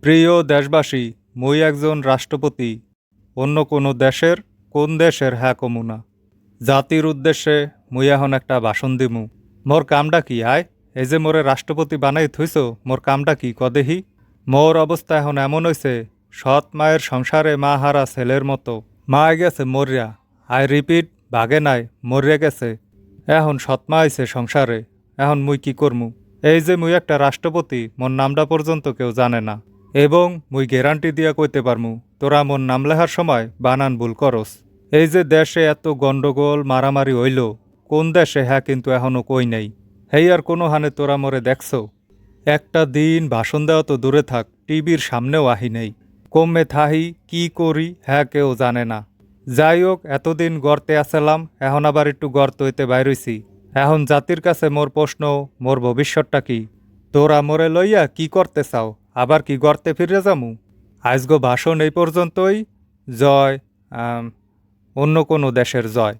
প্রিয় দেশবাসী, মুই একজন রাষ্ট্রপতি। অন্য কোনো দেশের কোন দেশের হ্যাঁ কমু না। জাতির উদ্দেশ্যে মুই এখন একটা ভাষণ দিমু। মোর কামটা কি আয়? এই যে মোরে রাষ্ট্রপতি বানাই থইছ, মোর কামটা কি কদেহি? মোর অবস্থা এখন এমন হইছে, সৎ মায়ের সংসারে মা হারা ছেলের মতো। মা গেছে মরিয়া, আই রিপিট, বাগে নাই, মরিয়া গেছে। এখন সৎমা আইছে সংসারে, এখন মুই কি করমু? এই যে মুই একটা রাষ্ট্রপতি, মোর নামটা পর্যন্ত কেউ জানে না। এবং মুই গ্যারান্টি দিয়া কইতে পারমু, তোরা মোর নাম লেখার সময় বানান ভুল করস। এই যে দেশে এত গন্ডগোল মারামারি হইল, কোন দেশে হ্যাঁ কিন্তু এখনো কই নাই। হেই আর কোনো হানে তোরা মোরে দেখছ? একটা দিন ভাষণ দেওয়া তো দূরে থাক, টিভির সামনেও আহি নেই। কমে থাহি কি করি হ্যাঁ কেউ জানে না। যাই হোক, এতদিন গর্তে আসেলাম, এখন আবার একটু গর্ত হইতে বাইরইছি। এখন জাতির কাছে মোর প্রশ্ন, মোর ভবিষ্যৎটা কি? তোরা মোরে লইয়া কি করতে চাও? আবার কি গর্তে ফিরে যামু? আজগো ভাষণ এই পর্যন্তই। জয় অন্য কোনো দেশের জয়।